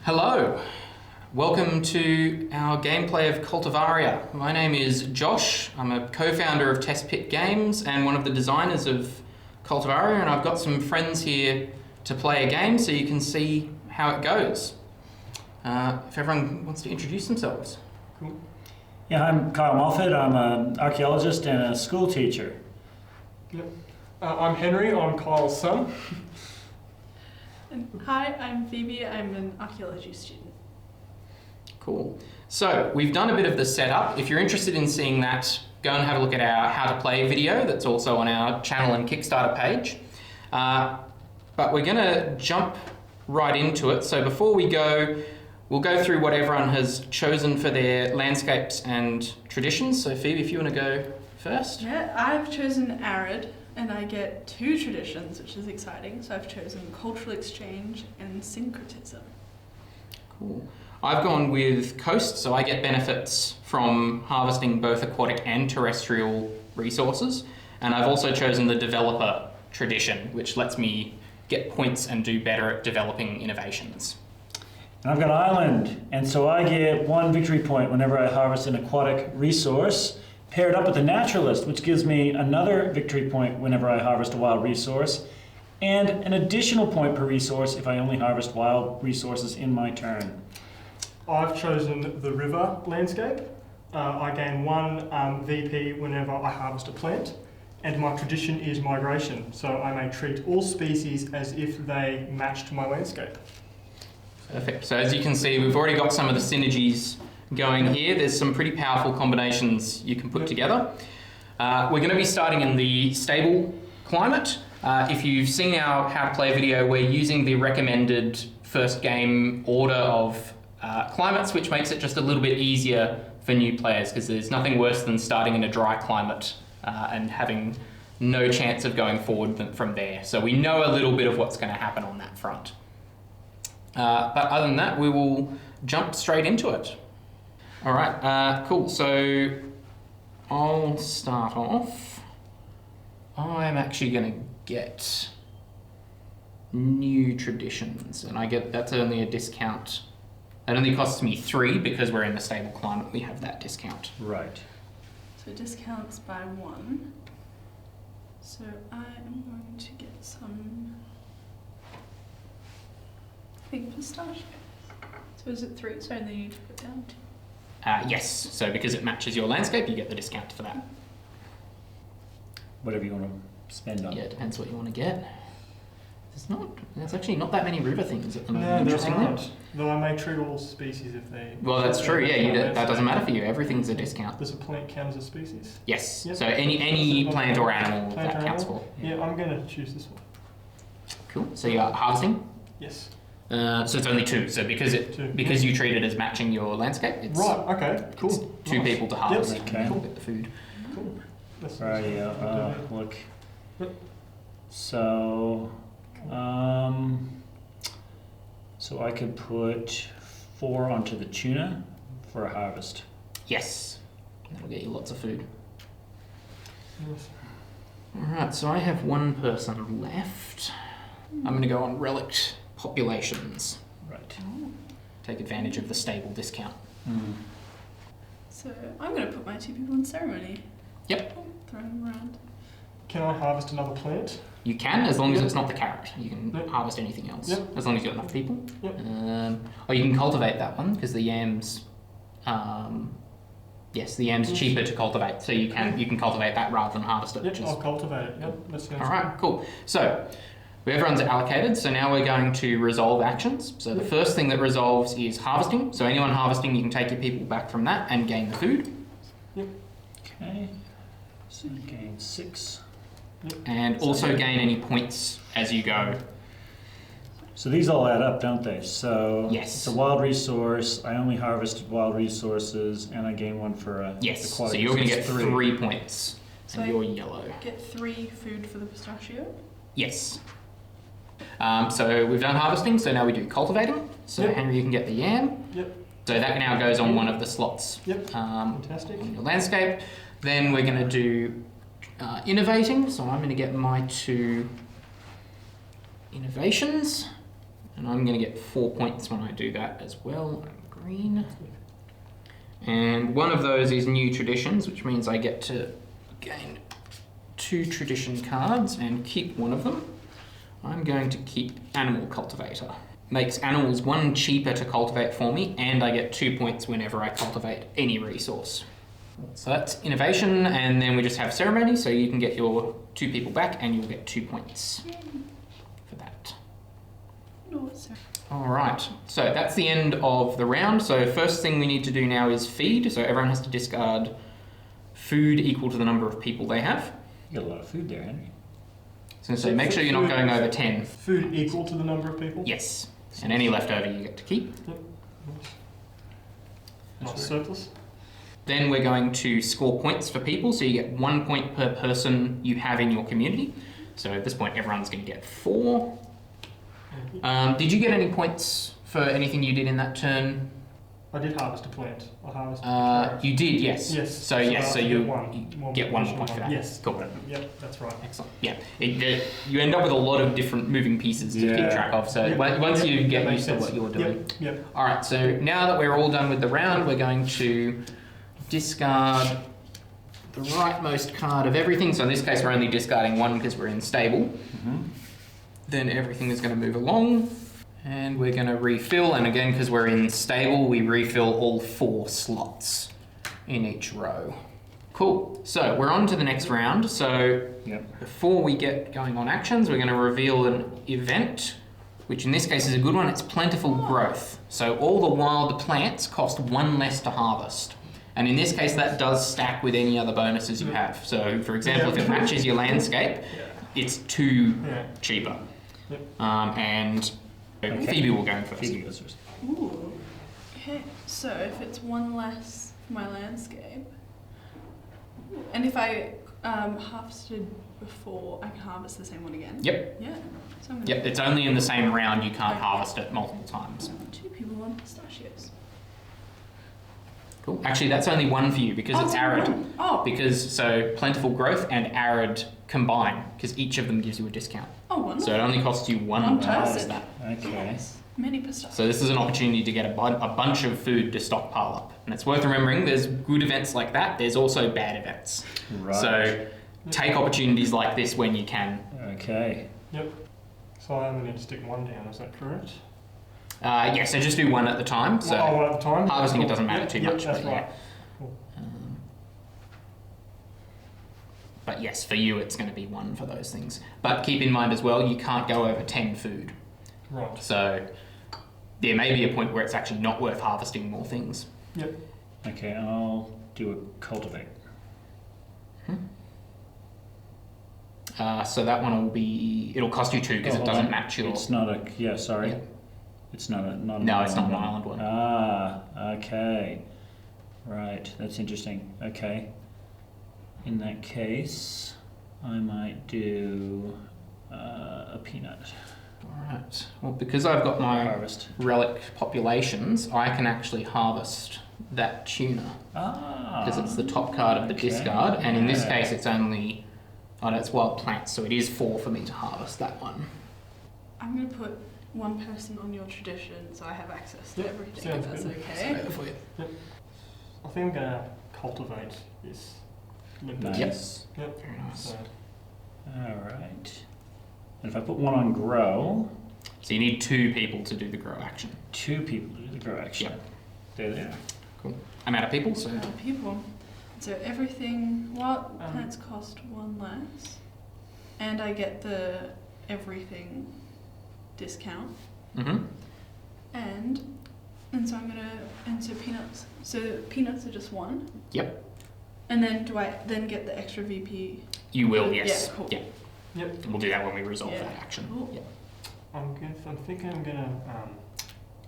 Hello, welcome to our gameplay of Cultivaria. My name is Josh, I'm a co-founder of Test Pit Games and one of the designers of Cultivaria, and I've got some friends here to play a game so you can see how it goes. If everyone wants to introduce themselves. Cool. Yeah, I'm Kyle Moffat. I'm an archaeologist and a school teacher. Yep. I'm Henry, I'm Kyle's son. And hi, I'm Phoebe, I'm an archaeology student. Cool. So we've done a bit of the setup. If you're interested in seeing that, go and have a look at our how to play video that's also on our channel and Kickstarter page. But we're going to jump right into it. So before we go, we'll go through what everyone has chosen for their landscapes and traditions. So Phoebe, if you want to go first. Yeah, I've chosen arid, and I get 2 traditions, which is exciting. So I've chosen cultural exchange and syncretism. Cool. I've gone with coast, so I get benefits from harvesting both aquatic and terrestrial resources. And I've also chosen the developer tradition, which lets me get points and do better at developing innovations. And I've got island, and so I get 1 victory point whenever I harvest an aquatic resource, paired up with a naturalist, which gives me another victory point whenever I harvest a wild resource, and an additional point per resource if I only harvest wild resources in my turn. I've chosen the river landscape. I gain 1 VP whenever I harvest a plant, and my tradition is migration, so I may treat all species as if they matched my landscape. Perfect. So as you can see, we've already got some of the synergies going here. There's some pretty powerful combinations you can put together. We're going to be starting in the stable climate. If you've seen our how to play video, we're using the recommended first game order of climates, which makes it just a little bit easier for new players, because there's nothing worse than starting in a dry climate and having no chance of going forward from there. So we know a little bit of what's going to happen on that front. But other than that, we will jump straight into it. All right, cool. So I'll start off. I'm actually going to get new traditions, and that's only a discount. That only costs me 3 because we're in the stable climate. We have that discount. Right. So discounts by 1. So I am going to get some, I think, pistachios. So is it 3? So I need to put down 2. Yes, so because it matches your landscape, you get the discount for that. Whatever you want to spend on. Yeah, it depends what you want to get. There's actually not that many river things at the moment. No, there Interestingly. aren't. Though I may treat all species if they... Well, that's true, yeah, that doesn't matter for you. Everything's a discount. Does a plant count as a species? Yes, Yep. so any plant or animal Plant that or counts animal? for. Yeah, I'm going to choose this one. Cool, so you're harvesting? Yes. So it's only 2, so because you treat it as matching your landscape, it's, Right, okay, cool. it's 2 people to harvest Yep. and Okay. get the food. Cool. That's Right, yeah, look. Yep. So, so I could put 4 onto the tuna for a harvest. Yes, that'll get you lots of food. Yes. Alright, so I have 1 person left. I'm going to go on relict populations. Right. Take advantage of the stable discount. So I'm going to put my 2 people in ceremony. Yep. Throw them around. Can I harvest another plant? You can, as long as Yep. it's not the carrot. You can Yep. harvest anything else, Yep. as long as you've got enough people. Yep. Or you can cultivate that one, because the yams... yes, the yam's cheaper to cultivate, so you can cultivate that rather than harvest it. Yep, Which is... I'll cultivate it. Yep, that sounds Alright, cool. So, everyone's allocated, so now we're going to resolve actions. So the first thing that resolves is harvesting. So anyone harvesting, you can take your people back from that and gain the food. Okay. So you gain 6. And also gain any points as you go. So these all add up, don't they? So Yes. it's a wild resource. I only harvested wild resources, and I gain 1 for a Yes, so aquatic. you're going to get it's 3 points. So And I you're yellow. get 3 food for the pistachio. Yes. So we've done harvesting, so now we do cultivating. So Yep. Henry, you can get the yam. Yep. So that now goes on one of the slots Yep. on Fantastic. your landscape. Then we're going to do innovating. So I'm going to get my 2 innovations. And I'm going to get 4 points when I do that as well. I'm green. And one of those is new traditions, which means I get to gain 2 tradition cards and keep one of them. I'm going to keep Animal Cultivator. Makes animals 1 cheaper to cultivate for me, and I get 2 points whenever I cultivate any resource. So that's innovation, and then we just have ceremony, so you can get your 2 people back and you'll get 2 points for that. No, sir. Alright, so that's the end of the round. So first thing we need to do now is feed, so everyone has to discard food equal to the number of people they have. You got a lot of food there, Henry. So make sure you're not going over 10. Food equal to the number of people? Yes, and any leftover you get to keep. Yep. Nice surplus. Then we're going to score points for people, so you get 1 point per person you have in your community. So at this point, everyone's going to get 4. Did you get any points for anything you did in that turn? I did harvest a plant. I harvested a carrot. You did, yes. Yes. So yes, so you get 1 additional point for that. Yes. Cool. Yep, that's right. Excellent. Yeah, you end up with a lot of different moving pieces to keep track of. So Yep. once you Yep, get that used to makes what you're doing. Yep. All right. So now that we're all done with the round, we're going to discard the rightmost card of everything. So in this case, we're only discarding 1 because we're in stable. Then everything is going to move along, and we're going to refill. And again, because we're in stable, we refill all 4 slots in each row. Cool. So we're on to the next round. So before we get going on actions, we're going to reveal an event, which in this case is a good one. It's plentiful growth. So all the wild plants cost 1 less to harvest. And in this case, that does stack with any other bonuses you have. So for example, if it matches your landscape, it's 2 cheaper. And Phoebe will go first. Phoebe goes first. Ooh. Okay, so if it's 1 less for my landscape, and if I harvested before, I can harvest the same one again? Yep. Yeah. So I'm gonna Yep, it's only in the same round, you can't harvest it multiple times. 2 people on pistachios. Cool. Actually, that's only 1 for you because it's arid. Oh. Because so plentiful growth and arid combine, because each of them gives you a discount. Oh, wonderful. So it only costs you 1 to harvest that. Okay. Many pistachios. So this is an opportunity to get a bunch of food to stockpile up. And it's worth remembering there's good events like that, there's also bad events. Right. So take opportunities like this when you can. Okay. Yep. So I only need to stick 1 down, is that correct? Yeah, so just do 1 at the time. So 1 at a time? harvesting it doesn't matter Yep, too yep, much. That's but right. yeah. Cool. But yes, for you it's going to be 1 for those things. But keep in mind as well, you can't go over 10 food. Right. So there may be a point where it's actually not worth harvesting more things. Yep. Okay, I'll do a cultivate. So that one will be, it'll cost you 2 because it doesn't match your... It's not a, sorry. Yeah. It's not a, not No, it's not an island one. Ah, okay. Right, that's interesting. Okay. In that case, I might do a peanut. Alright, well because I've got my Harvest. relic populations, I can actually harvest that tuna. Ah. Because it's the top card of the okay. discard, and in this Yeah. case it's only... Oh no, it's wild plants, so it is 4 for me to harvest that one. I'm going to put 1 person on your tradition so I have access to Yep, everything, sounds if that's good. okay. I think I'm going to cultivate this limpet. Nice. Yep. Very nice. So, Alright. And if I put 1 on grow, So you need 2 people to do the grow action. 2 people do the grow action. Yep. There they are. Cool. I'm out of people, so... People. So everything, wild plants cost 1 less, and I get the everything discount, Mm-hmm. and so I'm gonna, and so peanuts. So peanuts are just 1. Yep. And then do I then get the extra VP? You will, yes. Yeah, cool. Yeah. Yep. We'll do that when we resolve Yeah. that action. Cool. Yep. I'm thinking I'm going to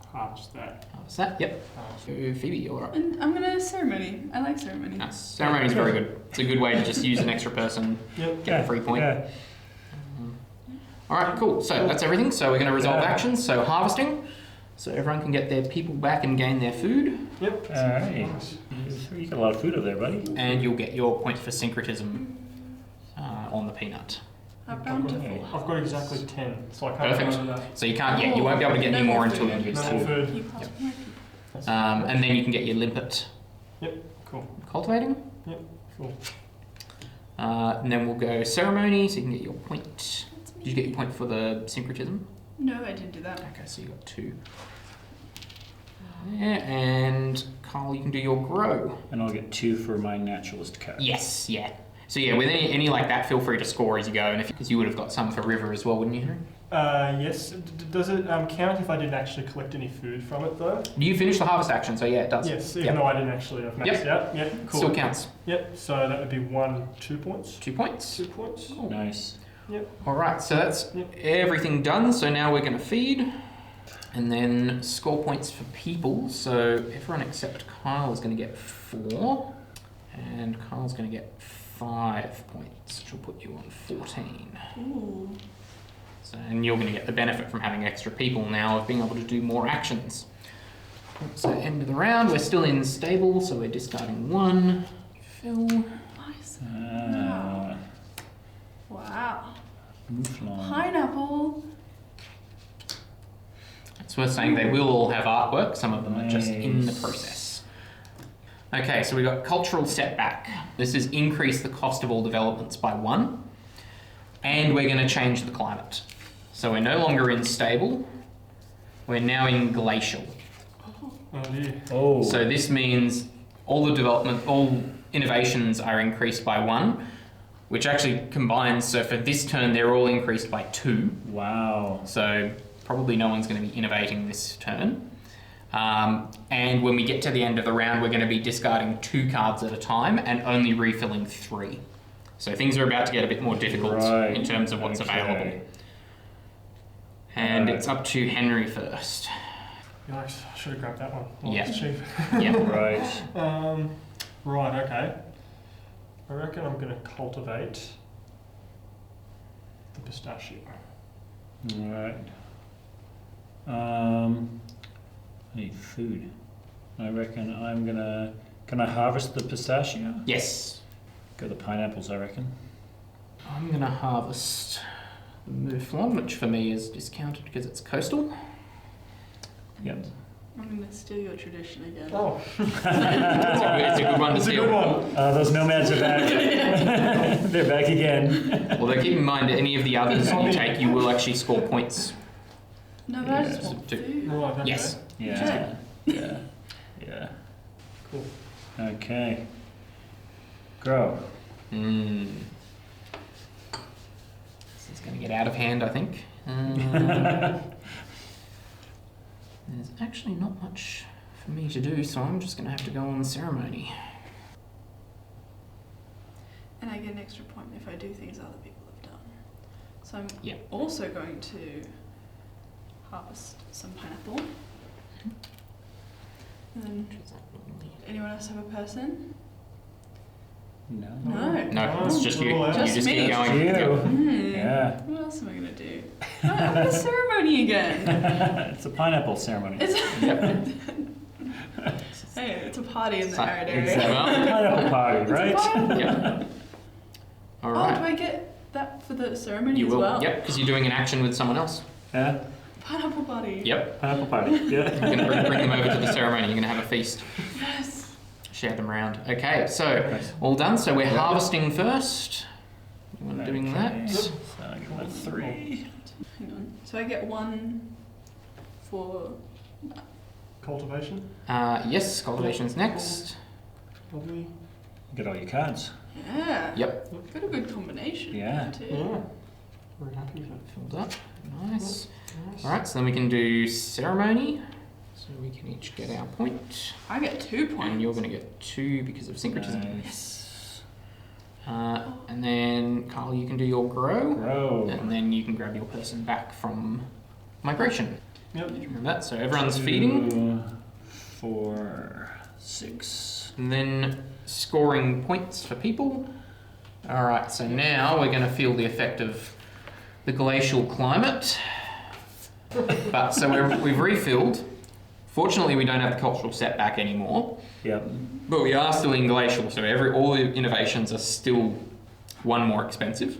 harvest that. Harvest that. Yep. So Phoebe, you're up. And I'm gonna ceremony. I like ceremony. Nice. Ceremony is very good. It's a good way to just use an extra person, Yep. get a free point. Yeah. All right, cool. So that's everything. So we're going to resolve Yeah. actions. So harvesting. So everyone can get their people back and gain their food. Yep. Alright. Nice. You got a lot of food over there, buddy. And you'll get your point for syncretism on the peanut. I've rounded to Okay. 4. I've got exactly 10, so I can't Perfect. remember that. So you can't, you won't be able to get No any more more until food. you use No more 2. food. You pass my people. And then you can get your limpet Cool. cultivating. Cool. And then we'll go ceremony, so you can get your point. That's Did you get your point for the syncretism? No, I didn't do that. Okay, so you got 2. Yeah, and Carl, you can do your grow. And I'll get 2 for my naturalist card. Yes, yeah. So yeah, with any like that, feel free to score as you go, and because you would have got some for river as well, wouldn't you, Henry? Yes. Does it count if I didn't actually collect any food from it though? You finished the harvest action, so yeah, it does. Yes, even Yep. though I didn't actually have maxed out. Yep, cool. Still counts. Yep, so that would be 2 points. 2 points. 2 points. Cool. Nice. All right, so that's Yep. everything done. So now we're going to feed, and then score points for people. So everyone except Kyle is going to get 4, and Kyle's going to get 5 points, which will put you on 14. Ooh. So, and you're going to get the benefit from having extra people now of being able to do more actions. So end of the round, we're still in stable, so we're discarding 1. Phil. Nice. Wow. Mouflon. Pineapple. It's worth saying they will all have artwork, some of them are just in the Nice. process. Okay, so we've got cultural setback. This is increase the cost of all developments by 1, and we're going to change the climate. So we're no longer in stable, we're now in glacial. Oh dear. Oh. So this means all innovations are increased by 1, which actually combines, so for this turn they're all increased by 2. Wow. So probably no one's going to be innovating this turn. And when we get to the end of the round, we're going to be discarding 2 cards at a time and only refilling 3. So things are about to get a bit more difficult Right. in terms of what's Okay. available. And Right. it's up to Henry first. Yikes, I should have grabbed that one. Oh, Yeah. it's cheap. Yeah. Right. Right, okay. I reckon I'm going to cultivate the pistachio. Right. I need food. I reckon I'm gonna. Can I harvest the pistachio? Yes. Go the pineapples, I reckon. I'm going to harvest the mouflon, which for me is discounted because it's coastal. Yep. I'm going to steal your tradition again. Oh, It's a good one to that's a steal. good one. Those nomads are back. They're back again. Although keep in mind that any of the others you take, you will actually score points. No, but I just Yeah. want Two. food. Right, okay. Yes. Yeah. Yeah. Yeah. Cool. Okay. Grow. This is going to get out of hand, I think. There's actually not much for me to do, so I'm just going to have to go on ceremony. And I get an extra point if I do things other people have done. So I'm Yeah. also going to harvest some pineapple. And then, anyone else have a person? No. No. No, it's just you. You Just just me. keep going. You. Yep. Yeah. What else am I going to do? I'm going to ceremony again. It's a pineapple ceremony. It's Yep. hey, it's a party in the So- arid area. Exactly. Well, Pineapple party, It's a right? pineapple. Yep. All Oh, do right. I get that for the ceremony You as will. well? Yep, because you're doing an action with someone else. Yeah. Pineapple party. Yep. Pineapple party. You're Yeah. going to bring them over to the ceremony. You're going to have a feast. Yes. Share them around. Okay, so Nice. all done. So we're Yeah. harvesting first. Anyone doing Okay. that? So I give that 3. Hang on. So I get 1 for. Cultivation. Yes, cultivation's next. Lovely. Get all your cards. Yeah. Yep. Got a good combination. Yeah. Too. Yeah. Very happy with it. Filled up. Nice. Nice. All right, so then we can do ceremony. So we can each get our point. I get 2 points. And you're going to get 2 because of syncretism. Nice. And then, Carl, you can do your grow. Grow. And then you can grab your person back from migration. Yep. Do you remember that? So everyone's feeding. 2, 4, 6. And then scoring points for people. All right, so now we're going to feel the effect of the glacial climate. But so we've refilled. Fortunately, we don't have the cultural setback anymore, Yep. but we are still in glacial. So all the innovations are still 1 more expensive.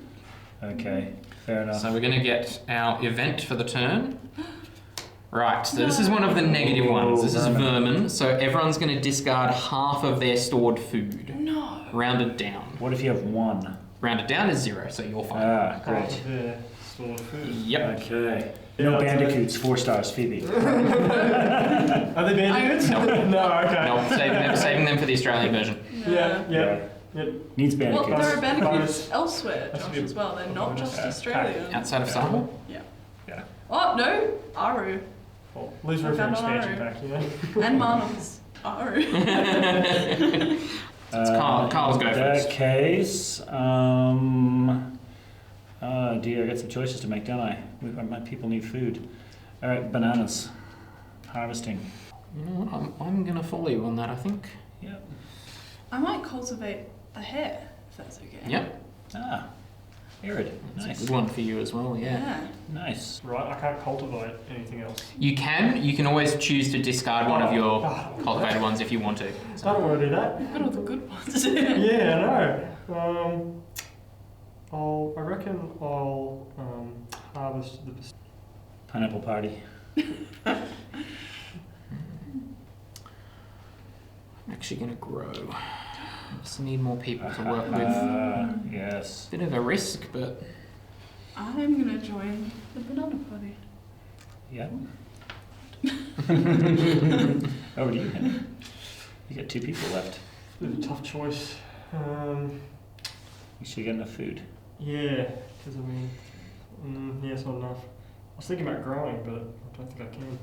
Okay, fair enough. So we're going to get our event for the turn. Right, so this is one of the negative ones. This is vermin. So everyone's going to discard half of their stored food. No. Rounded down. What if you have 1? Rounded down is 0, so you're fine. Ah, Half great. of their stored food. Yep. Okay. Yeah, No I'd say- bandicoots, 4 stars, Phoebe. Are they bandits? No. No, okay. No, saving them for the Australian version. Yeah. Needs Well, bandicoots. there are bandicoots Bonus. elsewhere, That's Josh, good. as well. They're not just Okay. Australian. Outside of Sahel? Yeah. Yeah. Oh, no. Aru. Well, these are I for found an expansion Aru. pack, you know? And Marnoms. Aru. It's Carl's go In first. that case, oh dear, I got some choices to make, don't I? My people need food. All right, bananas. Harvesting. You know what? I'm going to follow you on that, I think. Yep. I might cultivate a hare, if that's okay. Yep. Ah, arid. That's a Nice. good one for you as well, yeah. Nice. Right, I can't cultivate anything else. You can always choose to discard one of your Oh, cultivated ones if you want to. I don't want to do that. You've got all the good ones. Yeah, I know. I reckon I'll harvest the. Pineapple party. I'm actually going to grow. Just need more people to work with. Yes. Bit of a risk, but I'm going to join the banana party. Yep. Over to you, Henry. You got 2 people left. Bit of a tough choice. You should get enough food. Yeah, because I mean, yeah, it's not enough. I was thinking about growing, but I don't think I can.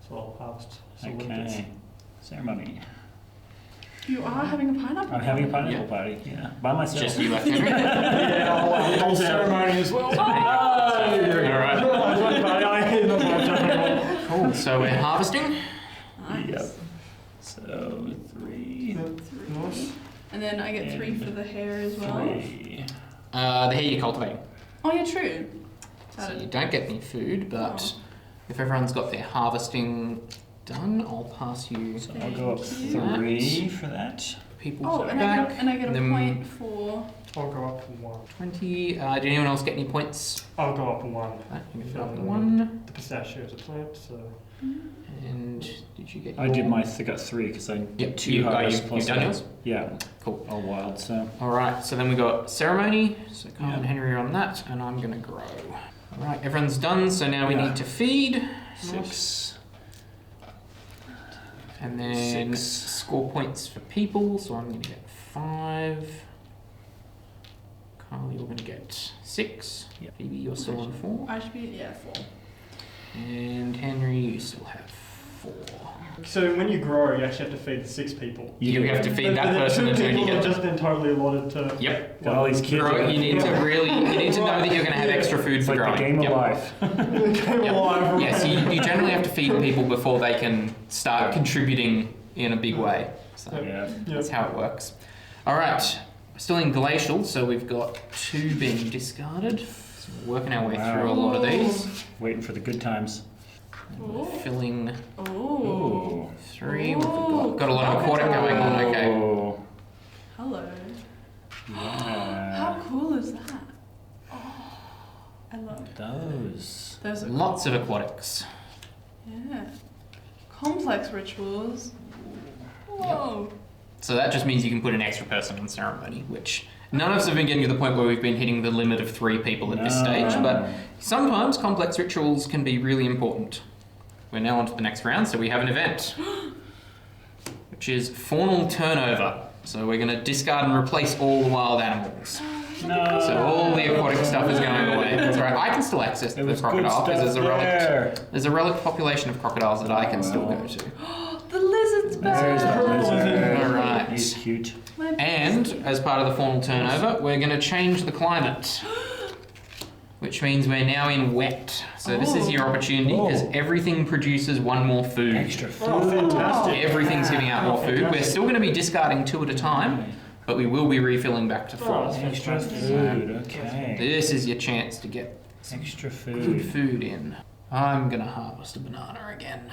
So I'll harvest some limpets. Okay. Ceremony. You are having a pineapple I'm having a party? pineapple party. Yeah. By myself. just you left, Henry. Yeah, I'll ceremony as well. Alright. Cool. So we're harvesting. Nice. Yep. So 3. Nice. And then I get 3 for the hair as well. 3. The hair you're cultivating. Oh, yeah, true. So you don't get any food, but if everyone's got their harvesting done, I'll pass you So I'll go up Thank you. 3 for that. people Oh, and back. I get a Then- point for... I'll go up 1. 20. Did anyone else get any points? I'll go up 1. You can go up 1. The pistachio is a plant, so. And did you get I your... did my. I got 3 because I Yep, 2 you harvests you've plus done that. yours? Yeah. Cool. All wild. So Alright, so then we got ceremony. So Carl Yeah. and Henry are on that, and I'm going to grow. Alright, everyone's done, so now we Yeah. need to feed. 6. And then 6. score points for people, so I'm going to get 5. Carl, you're going to get 6. Yep. Phoebe, you're still on 4. I should be, yeah, 4. And Henry, you still have 4. So when you grow, you actually have to feed 6 people. You have to feed that The person 2 and then you people have get... just been totally allotted to. Yep. Got all these kids. Grow, you need to really, you need to know that you're going to have extra food It's for like growing. the game Yep. of life. Came Yep. alive. Yes, you generally have to feed people before they can start contributing in a big way. So Yeah. that's how it works. All right, still in glacial, so we've got 2 being discarded. So we're working our way through a lot of these. Waiting for the good times. Ooh. Filling Oh. 3. We've Ooh, got a lot of aquatic going on. Okay. Oh. Hello. Yeah. How cool is that? Oh, I love Those. those. Are Lots of aquatics. Yeah. Complex rituals. Whoa. So that just means you can put an extra person in ceremony, which none of us have been getting to the point where we've been hitting the limit of 3 people at this No. stage, but sometimes complex rituals can be really important. We're now on to the next round, so we have an event, which is faunal turnover. So we're going to discard and replace all the wild animals. No. So all the aquatic stuff is going away. That's right. I can still access There the was good crocodile because stuff there's a relic. there. There's a relic population of crocodiles that I can still go to. The lizard's There's the back. lizard. All right. He's cute. My And as part of the faunal turnover, we're going to change the climate, which means we're now in wet. So this is your opportunity because Oh. everything produces 1 more food. Extra food. Oh, fantastic. Everything's giving out more food. We're fantastic. still going to be discarding 2 at a time, but we will be refilling back to 4. Oh, that's Extra fantastic. food. Okay. This is your chance to get Extra good food. food in. I'm going to harvest a banana again.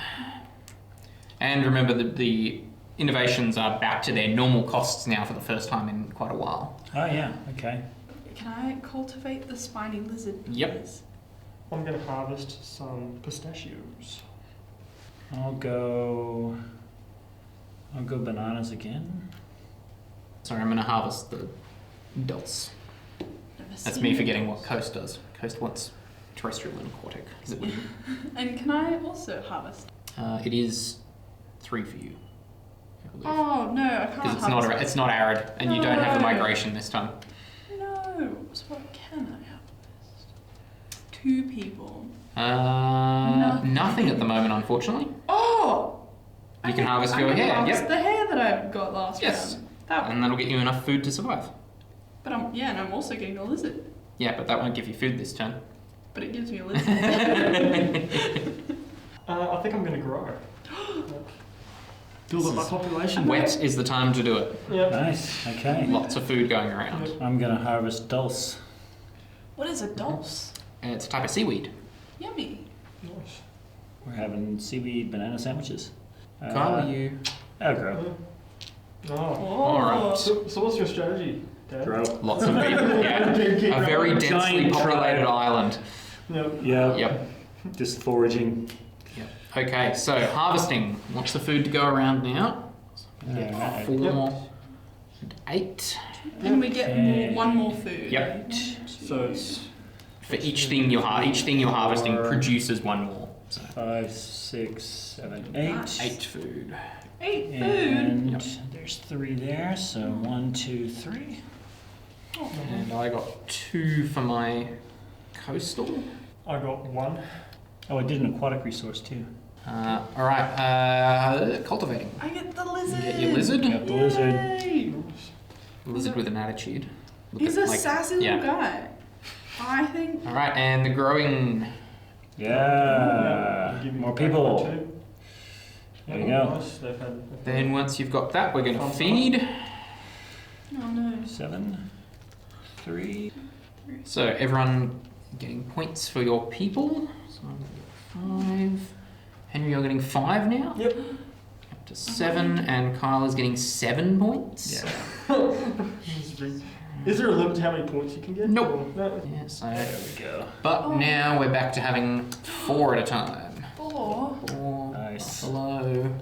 And remember that the innovations are back to their normal costs now for the first time in quite a while. Oh yeah. Okay. Can I cultivate the spiny lizard? Yep. please? I'm going to harvest some pistachios. I'll go bananas again. Sorry, I'm going to harvest the dulse. Never That's seen me it. forgetting what Coast does. Coast wants terrestrial and aquatic. Is it? And can I also harvest? It is 3 for you. I believe. Oh no, I can't. Because harvest. it's not arid, and you don't have the No. migration this time. No. So what can I harvest? 2 people. Nothing at the moment, unfortunately. Oh. You can harvest your hair, Harvest yep. the hair that I got last Yes. round. That one. And that'll get you enough food to survive. But and I'm also getting a lizard. Yeah, but that won't give you food this turn. But it gives me a lizard. I think I'm going to grow. Build up my population. Wet is the time to do it. Yep. Nice. Okay. Lots of food going around. Yep. I'm gonna harvest dulse. What is a dulse? And it's a type of seaweed. Yummy. Nice. We're having seaweed banana sandwiches. Kyle, you I'll grow. Oh. Alright. So what's your strategy, Dad? Grow. lots of people. Yeah. Keep A very growing. densely Giant populated tribe. island. Yep. Yeah. Yep. Just foraging. Yep. Okay, so harvesting. Lots of food to go around now. Alright. 4 and 8. And we get Okay. one more food. Yep. So it's For each thing you're harvesting produces 1 more. So 5, 6, 7, 8. 8 food. 8 food. And Yep. there's 3 there, so 1, 2, 3. Oh. And I got 2 for my coastal. I got 1. Oh, I did an aquatic resource too. Alright, cultivating. I get the lizard. You get your lizard. Got the lizard. Yay. Lizard with an attitude. Look He's at, a like- sassy yeah. little guy. I think. Alright, and the growing. Yeah. Give me More back my people. 2. There you go. Nice. They've had Then once you've got that, we're going to Fun. feed. Oh no. 7, 3. So everyone getting points for your people. So I'm getting 5. Henry, you're getting 5 now. Yep. Up to 7, and Kyle is getting 7 points. Yeah. Is there a limit to how many points you can get? Nope. Or- No. Yeah, so. There we go. But Oh. now we're back to having 4 at a time. 4. 4 Nice. buffalo,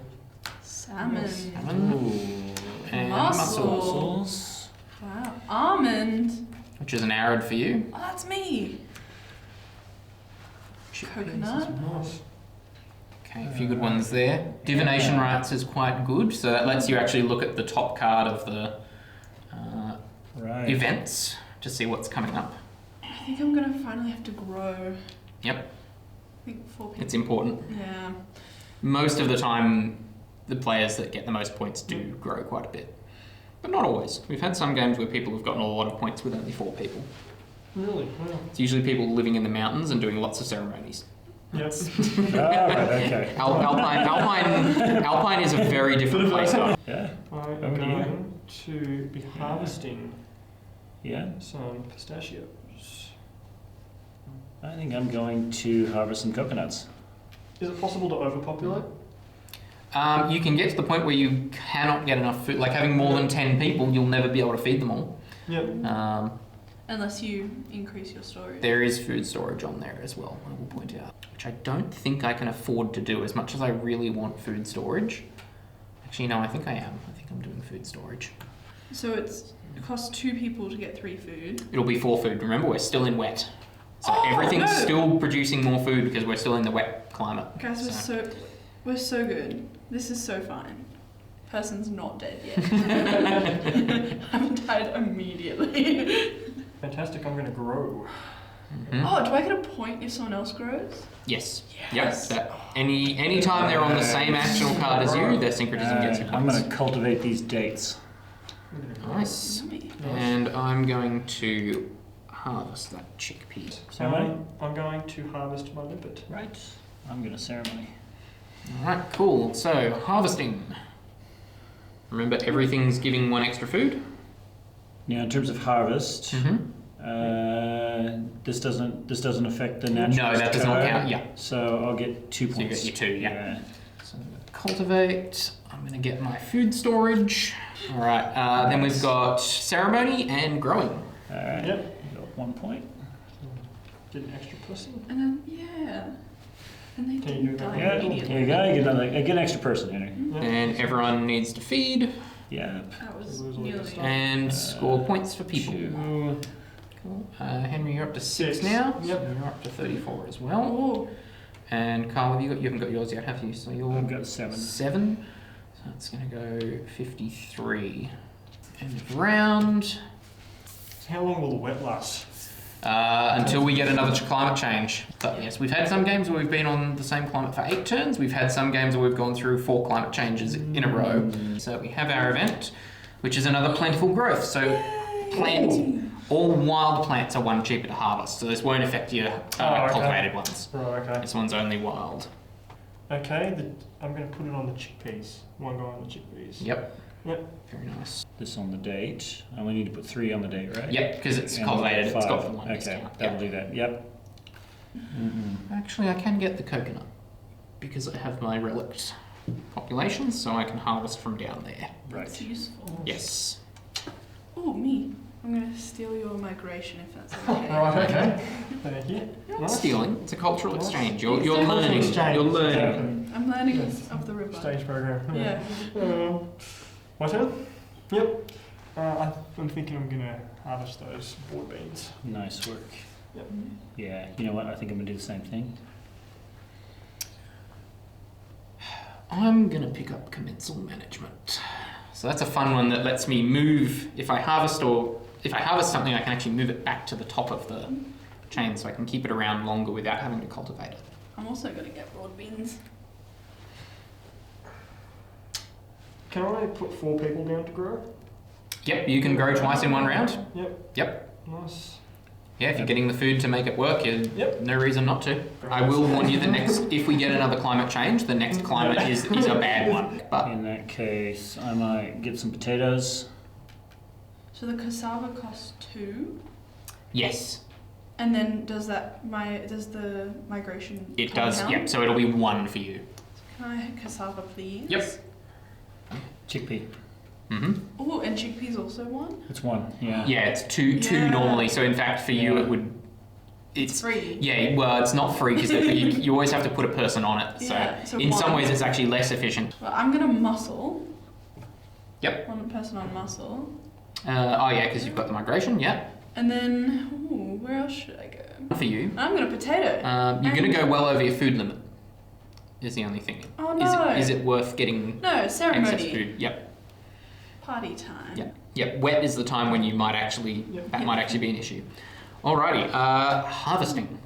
Salmon. salmon, Ooh. and Mussel. Mussels. Wow. Almond. which is an arid for you. Oh, that's me. Coconut. Nice. Okay, a few good ones there. Divination rights is quite good, so that lets you actually look at the top card of the Right. events to see what's coming up. I think I'm gonna finally have to grow. Yep, I think 4 people. it's important. Yeah. Most of the time, the players that get the most points do grow quite a bit. But not always. We've had some games where people have gotten a lot of points with only 4 people. Really? Wow. It's usually people living in the mountains and doing lots of ceremonies. Yep. Right, okay. Alpine is a very different place. Yeah. I'm Over to going to be harvesting Yeah. some pistachios. I think I'm going to harvest some coconuts. Is it possible to overpopulate? You can get to the point where you cannot get enough food. Like having more than 10 people, you'll never be able to feed them all. Yep. Unless you increase your storage. There is food storage on there as well, I will point out. Which I don't think I can afford to do as much as I really want food storage. Actually, no, I think I am. I think I'm doing food storage. So it costs 2 people to get 3 food. It'll be 4 food. Remember, we're still in wet. So Oh, everything's no. still producing more food because we're still in the wet climate. Guys, we're so good. This is so fine. Person's not dead yet. I've died immediately. Fantastic. I'm going to grow. Mhm. Oh, do I get a point if someone else grows? Yes. Yes. Yep. Any time they're on the same actional card as you, their syncretism gets you I'm points. going to cultivate these dates. I'm gonna grow. Nice. Yummy. And I'm going to harvest that chickpea. Ceremony? I'm going to harvest my limpet. Right. I'm going to ceremony. Alright, cool. So, harvesting. Remember, everything's giving 1 extra food. Now, in terms of harvest, Mm-hmm. this doesn't affect the natural. No, that does not count, yeah. So I'll get 2 So you points. get your 2, yeah. So, cultivate. I'm going to get my food storage. Alright, then we've got ceremony and growing. All right. Yep. 1 point. Get an extra person. And then, yeah. And they Can you do didn't that? die Yeah, immediately. there you go. You get an extra person, Henry. And everyone needs to feed Yeah. That was Lose all your nearly. stuff. and score points for people. 2. Cool. Henry, you're up to 6 6. now. Yep. So you're up to 34 as well. Oh, And Carl, you haven't got yours yet, have you? So you're I've got 7. 7. So it's going to go 53. End of round. So how long will the wet last? Until we get another climate change. But yes, we've had some games where we've been on the same climate for 8 turns. We've had some games where we've gone through 4 climate changes in a row. So we have our event, which is another plentiful growth. So plants, all wild plants are 1 cheaper to harvest. So this won't affect your okay. cultivated ones. Right, okay. This one's only wild. Okay, I'm going to put it on the chickpeas. 1 guy on the chickpeas. Yep. Yep. Very nice. This on the date. I only need to put 3 on the date, right? Yep, because it's And cultivated. It's got 5. the 1 Okay, discount. that'll Yep. do that. Yep. Actually, I can get the coconut because I have my relict population, so I can harvest from down there. that's Right. useful. Yes. Oh, me. I'm going to steal your migration if that's okay. Right, okay. Thank you. Not Nice. stealing. It's a cultural Nice. exchange. You're Cultural learning. exchange. You're learning. I'm learning Yes. of the river. Stage program. Yeah. My turn? Yep. I'm thinking I'm going to harvest those board beans. Nice work. Yep. Yeah, you know what? I think I'm going to do the same thing. I'm gonna pick up commensal management. So that's a fun one that lets me move. If I harvest something, I can actually move it back to the top of the chain, so I can keep it around longer without having to cultivate it. I'm also going to get broad beans. Can I put 4 people down to grow? Yep, you can grow twice in 1 round. Yep. Yep. Nice. Yeah, if you're getting the food to make it work, Yep. no reason not to. I will warn you, if we get another climate change, the next climate is a bad one. But In that case, I might get some potatoes. So the cassava costs 2. yes, And then does the migration it time does. count? Yep, so it'll be 1 for you. Can I have cassava, please? Yep. Chickpea. Oh, and chickpeas also 1? It's 1. Yeah. Yeah, it's two Yeah. normally. So in fact, for you, Yeah. it would. It's Free. Yeah, well, it's not free because you always have to put a person on it. So, Yeah, so in some 1. ways, it's actually less efficient. Well, I'm going to muscle. Yep. 1 person on muscle. Oh yeah, because you've got the migration. Yeah. And then, where else should I go? For you, I'm going to potato. you're going to go well over your food limit. Is the only thing. Oh no. Is it worth getting No, excess ceremony. food? Yep. Party time. Yep. Yep. Wet is the time when you might actually might actually be an issue. Alrighty. Harvesting.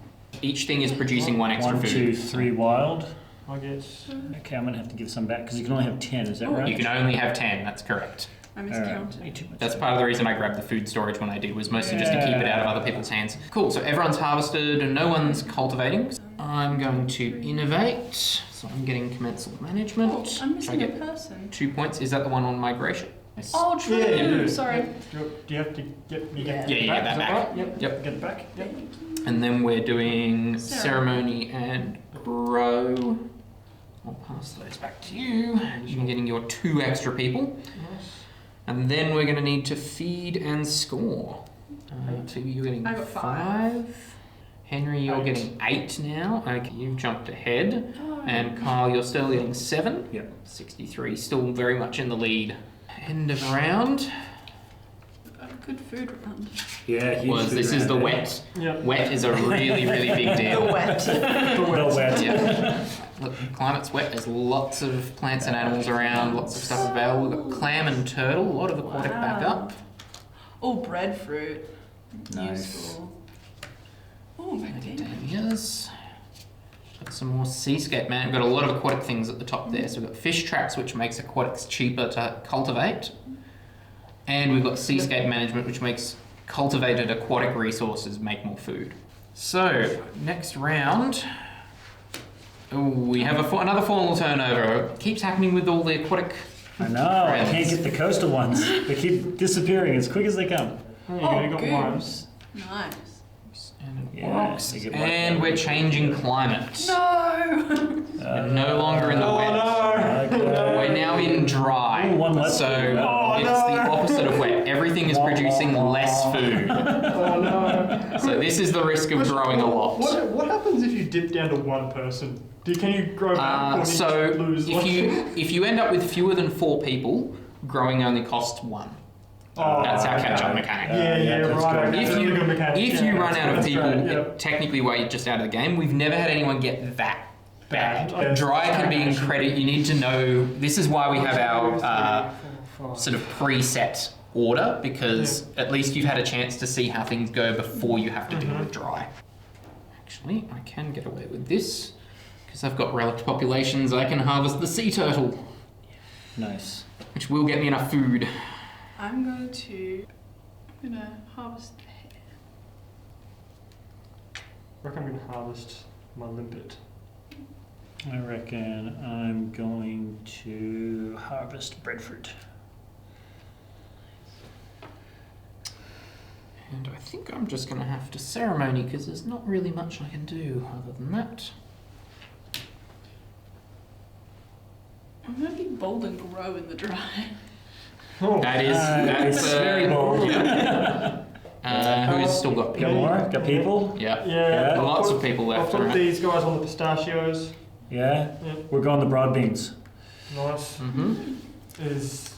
Each thing is producing 1 extra 1, food. 2, 3 wild. I guess. Okay, I'm going to have to give some back because you can only have 10, is that right? You can only have 10. That's correct. I Alright, miscounted. way too much. That's part of the reason I grabbed the food storage when I did, was mostly just to keep it out of other people's hands. Cool, so everyone's harvested and no one's cultivating. I'm going to innovate, so I'm getting commensal management. Oh, I'm Should I missing a get person. 2 points? Is that the one on migration? Yes. Oh, true. Yeah, you do. Sorry. Do you have to get Yeah, you back? get that Is back. right? Yep. Yep. Get it back. Yep. And then we're doing Ceremony. ceremony and grow. I'll pass those back to you. You're getting your 2 extra people. Nice. And then we're going to need to feed and score. So you're getting I got 5. Henry, you're 8. getting 8 now. Okay, you've jumped ahead. Oh, And Kyle, you're still getting 7. Yep. 63, still very much in the lead. End of round. a good food round. Yeah, huge food This is the round, eh? wet. Yep. Wet is a really, really big deal. The wet. The wet. Yeah. Look, the climate's wet. There's lots of plants and animals around, lots of stuff available. We've got clam and turtle, a lot of aquatic backup. Oh, breadfruit. Nice. Useful. Oh, macadamia. Macadamias. Got some more seascape, man. We've got a lot of aquatic things at the top there. So we've got fish traps, which makes aquatics cheaper to cultivate. And we've got seascape management, which makes cultivated aquatic resources make more food. So, next round. Oh, we have another formal turnover. It keeps happening with all the aquatic. I know, I can't get the coastal ones. They keep disappearing as quick as they come. Oh, you Oh, only got 1. goose. Nice. And, Yeah, rocks. they get And we're changing climate. No. We're no longer in the wet. Okay. We're now in dry. Ooh, one less. So Oh, it's the opposite of wet. everything is producing less food. Oh no. So this is the risk of growing a lot. What happens if you dip down to one person? Can you grow back or do So you lose? if you end up with fewer than 4 people, growing only costs 1. Oh, That's our okay. catch-up mechanic. Yeah, that's right. good. Okay, If that's a you good mechanic. if Yeah, you run out of that's people, great, yeah. technically we're just out of the game. We've never had anyone get that bad. Yeah. Dry can be incredible. You need to know. This is why we have our sort of preset order, because at least you've had a chance to see how things go before you have to deal with dry. Actually, I can get away with this because I've got relict populations. I can harvest the sea turtle, Nice. which will get me enough food. I'm gonna harvest the hair. I reckon I'm going to harvest my limpet. I reckon I'm going to harvest breadfruit. And I think I'm just going to have to ceremony because there's not really much I can do other than that. I'm gonna be bold and grow in the dry. Oh, That's very bold. Who's still got Got people? more? Got people? Yeah. yeah. Lots of people I'll left. put Right? these guys on the pistachios. Yeah? Yeah. We're going the broad beans. Nice.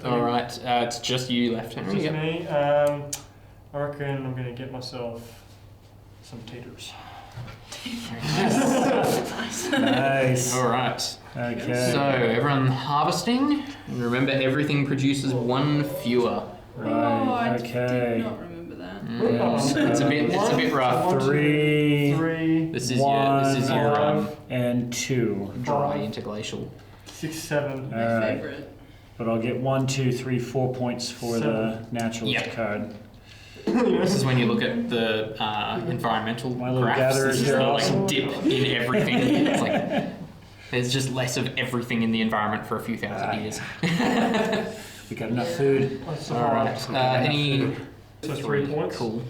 All right. It's just you left, It's Henry. just Yep. me. I reckon I'm going to get myself some taters. Nice. All right. Okay. So everyone harvesting, and remember everything produces 1 fewer. Oh, I Okay. did not remember that. It's a bit rough. One, two, 3, three, This is your and 2. dry interglacial. 6, 7. My All right. favourite. But I'll get 1, 2, 3, 4 points for the naturalist Yep. card. This is when you look at the environmental My little graphs. gatherers This is here the also. dip in everything. It's like there's just less of everything in the environment for a few thousand years. We got enough food. All right. Any So 3 points. Cool.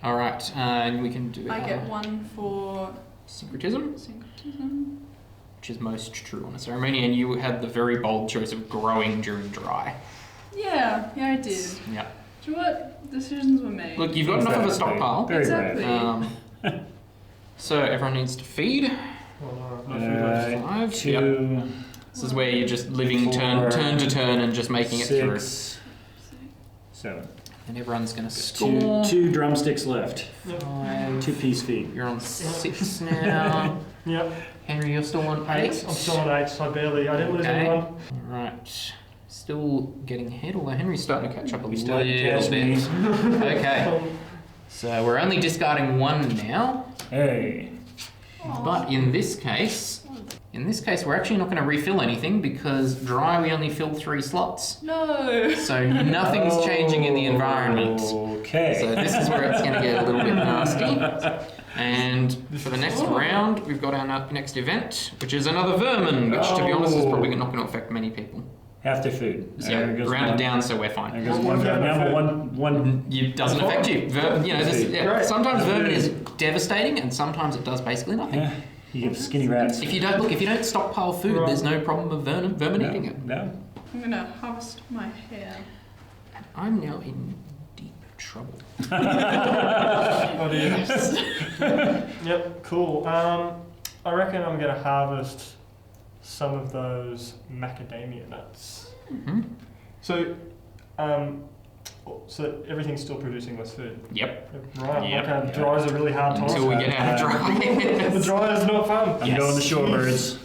All right, and we can do. I get 1 for syncretism, syncretism. which is most true on a ceremony, and you had the very bold choice of growing during dry. Yeah, I did. Yeah. Do you know what decisions were made? Look, you've got enough of a Exactly. stockpile. Very Exactly. brave. So everyone needs to feed. Oh, no, no food left. 5. 2, Yep. This is where you're just living turn 4, to turn and just making it through. 6, 7. And everyone's going to score. 2 drumsticks left. 5. 2 piece feet. You're on 6 now. Yep. Henry, you're still on 8. I'm still on 8, so I didn't lose Okay. anyone. Right. Still getting ahead, although Henry's starting to catch up a We little started to catch me. bit. Okay. So we're only discarding 1 now. Hey. But in this case, we're actually not going to refill anything because dry we only fill 3 slots. No. So nothing's changing in the environment. Okay. So this is where it's going to get a little bit nasty. And for the next round, we've got our next event, which is another vermin, which to be honest is probably not going to affect many people. Half their food. So yeah, There goes rounded one. down, so we're There fine. goes one. Now one. It doesn't affect you. Sometimes vermin is devastating, and sometimes it does basically nothing. Yeah. You get skinny rats. If you don't stockpile food, there's no problem of vermin eating it. No. I'm gonna harvest my hair. I'm now in deep trouble. Oh dear. Yep, cool. I reckon I'm going to harvest some of those macadamia nuts. Mm-hmm. So everything's still producing less food. Yep. Right. Yep. Okay. Dry is a really hard time. Until we get out of dry. The dry is not fun. I'm Yes. going the shorebirds.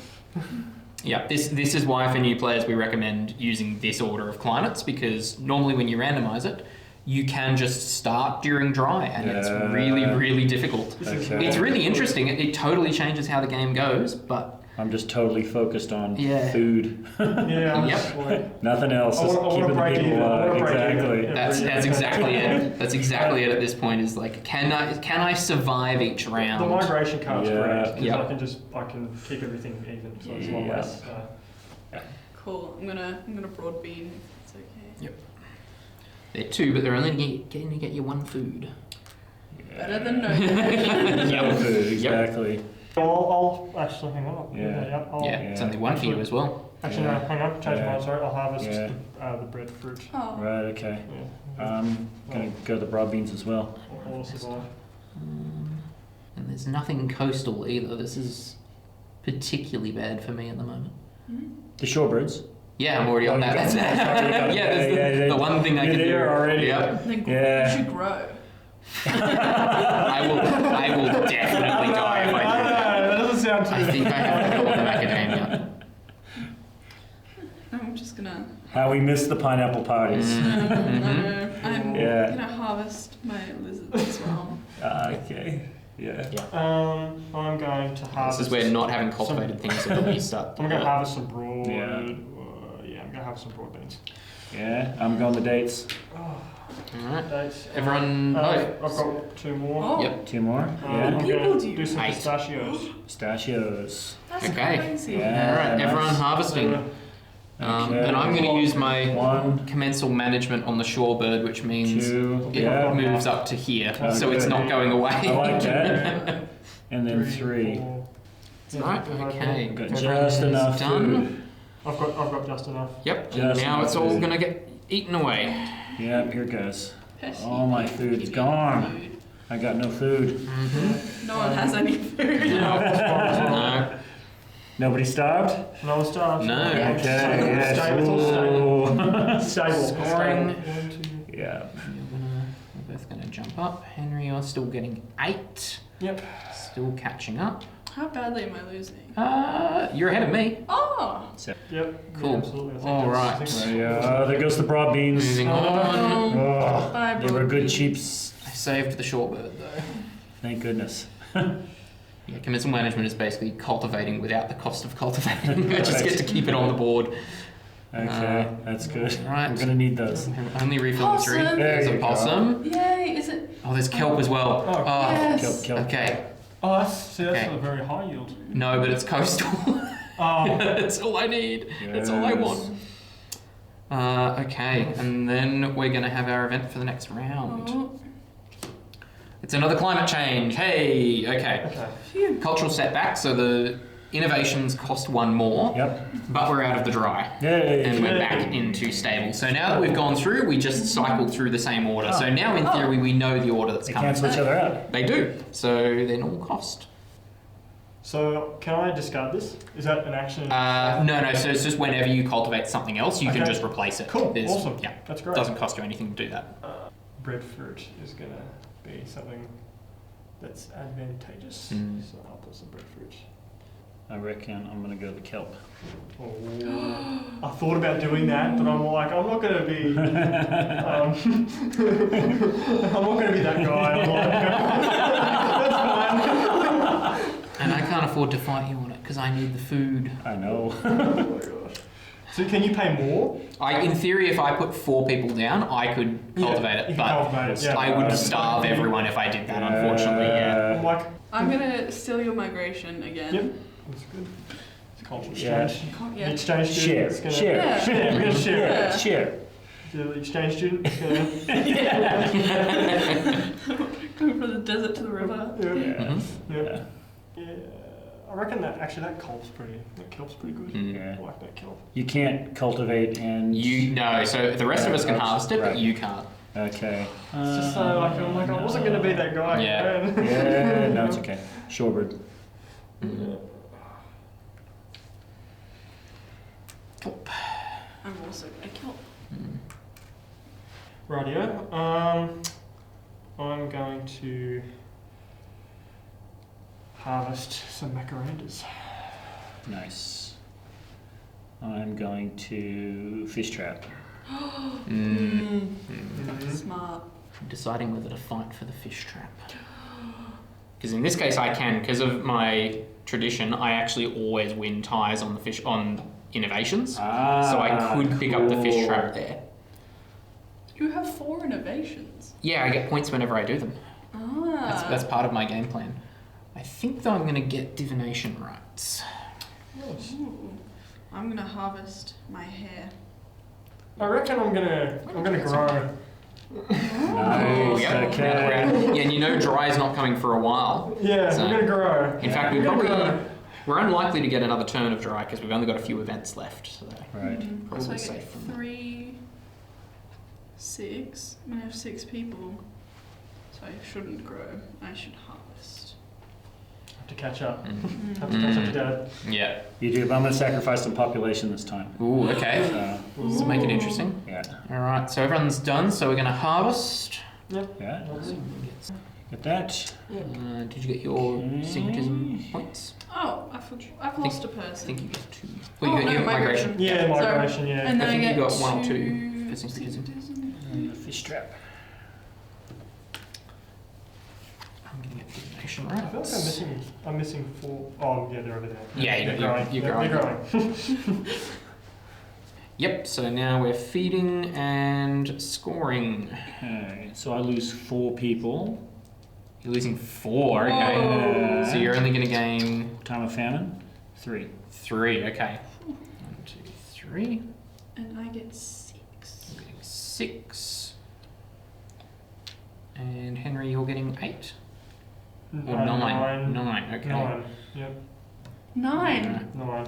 Yeah, this is why for new players we recommend using this order of climates, because normally when you randomize it, you can just start during dry, and it's really, really difficult. Okay. It's really interesting. It totally changes how the game goes, but I'm just totally focused on Yeah. food. Yeah. I'm Yep. just like, Nothing else. I Just wanna keeping the break people even. I alive. wanna break even. Exactly. Yeah. that's exactly it. That's exactly it at this point. Is like, can I survive each round? the migration card's Yeah. great because Yep. I can keep everything even, so it's a lot Yeah. less. Cool. I'm gonna broad bean if it's okay. They're 2, but they're only getting to get you 1 food. Better than no. No Yep. food, exactly. I'll actually hang on. Yeah. Yeah, it's only one for you as well. Actually, Yeah. no, hang on. Change Yeah. mine. Sorry, I'll harvest Yeah. the breadfruit. Oh. Right, okay. Yeah. I'm gonna go the broad beans as well. I'll survive. And there's nothing coastal either. This is particularly bad for me at the moment. The shorebirds. Yeah, I'm already on that. Oh, sorry, you got it. Yeah, that's the one thing I You're can do. there already. Yep. Then Yeah. you should grow. I will definitely die if I do that. That doesn't sound I too. think I have to go on macadamia. I'm just gonna. How we missed the pineapple parties. No, I'm Yeah. gonna harvest my lizards as well. Okay. Yeah. I'm going to harvest. This is where not having cultivated things at least start. I'm going to harvest some broad. Yeah. Yeah, I'm going to harvest some broad beans. Yeah. I'm going the dates. Alright. Dates. Everyone I've vote. got 2 more. Oh, Yep. 2 more. I'm Yeah. going People to do do some 8. pistachios. Pistachios. that's Okay. crazy. Yeah. Alright, everyone nice. harvesting. Okay. And I'm going to use my 1, commensal management on the shorebird, which means 2. it Yeah. moves up to here, Oh, so it's good. not going away. I like that. And then 3. 4. Right, okay. Got Okay. just enough Done. food. I've got just enough. Yep, Just now it's all enough. going to get eaten away. Yeah, here it goes. Pesky. All my food's gone. I got no food. No one has any food. No. Nobody starved? No one's starved. No. Okay, yes. Stable. It's all Ooh. stable. Scoring. Yeah. We're both going to jump up. Henry, you're still getting 8. Yep. Still catching up. How badly am I losing? You're ahead of me. Oh! Yep. Cool. Yeah, absolutely. I think All that's- right. I think that's- There goes the broad beans. Moving on. Oh, Bye, they were broad good beans. cheaps. I saved the shorebird though. Thank goodness. Yeah, commensal management is basically cultivating without the cost of cultivating. I just Right. get to keep it on the board. Okay, that's good. right. I'm gonna need those. Only refilling 3. Possum. There's There a you go. possum. Yay! Is it? Oh, there's kelp as well. Oh, Yes. Kill. Okay. Oh, that's Okay. a very high yield. No, but it's coastal. Oh, That's all I need. That's all I Yes. want. Okay, and then we're going to have our event for the next round. Oh, It's another climate change. Hey, okay. okay. phew. Cultural setback, so the innovations cost 1 more, Yep. but we're out of the dry. Yay. And we're back into stable. So now that we've gone through, we just cycled through the same order. So now in theory we know the order that's They coming. cancel each other out. They do. So they're normal cost. So, can I discard this? Is that an action? No, so it's just whenever you cultivate something else, you can Okay. just replace it. Cool, There's- awesome. Yeah, That's great. doesn't cost you anything to do that. Breadfruit is going to be something that's advantageous. Mm. So, I'll put some breadfruit. I reckon I'm gonna go the kelp. Oh. I thought about doing that, but I'm like, I'm not going to be. I'm not going to be that guy. I'm like, that's fine. And I can't afford to fight you on it because I need the food. I know. Oh my gosh. So, can you pay more? In theory, if I put 4 people down, I could cultivate You it, can but cultivate it, yeah. I would starve everyone if I did that. Unfortunately, yeah. I'm like, I'm gonna steal your migration again. yep, that's good. It's a cultural Yeah. exchange. The Yeah. exchange Share, student is going to share, Yeah. share. We're going to share. Yeah. Share. The exchange student is going Going from the desert to the river. to. Mhm. Yeah. Yeah. I reckon that kelp's pretty good. Mm. Yeah. I like that kelp. You can't cultivate and So the rest of us can harvest it, but Right. you can't. Okay. It's just so I'm like, I wasn't going to be that guy. Yeah. man. Yeah, no, it's okay. Shorebird. Mm. Cool. I'm also gonna kill. Rightio. I'm going to harvest some macarandas. Nice. I'm going to fish trap. Mm. Smart. Deciding whether to fight for the fish trap. Because in this case, I can, because of my tradition, I actually always win ties on the fish on innovations. So I could pick up the fish cool. trap there. You have 4 innovations. Yeah, I get points whenever I do them. Ah. That's part of my game plan. I think though I'm going to get divination rights. Ooh. I'm gonna harvest my hair. I reckon I'm gonna grow Nice. Yep. Okay. Yeah, and you know dry is not coming for a while. Yeah, So- we're gonna grow. In fact, we're unlikely to get another turn of dry because we've only got a few events left. So Right. So probably I safe get from 3, 6. I'm gonna have 6 people, so I shouldn't grow. I should harvest. Have to catch up. Mm. Have to catch up to Dad. Yeah. You do, but I'm going to sacrifice some population this time. Ooh, okay. So, Let's make it interesting. yeah. All right, so everyone's done. So we're going to harvest. Yeah. Lovely. Get that. Did you get your Okay. syncretism points? Oh, I've lost a I person. think you get 2. Oh, Well, you got no, your migration. Yeah, migration, yeah. And then I I think you get got 1 or 2 2 for syncretism. Fish trap. I'm going to get divination I right. feel like I'm missing 4. Oh, yeah, they're over there. Yeah, they're growing. you're Yeah, growing. They're growing. Yep, so now we're feeding and scoring. Okay, so I lose 4 people. You're losing 4, okay. Whoa. So you're only going to gain Time of famine, 3. 3, okay. 1, 2, 3. And I get 6. You're getting 6. And Henry, you're getting 8. Or 9. 9, okay. 9. Yep. 9. 9.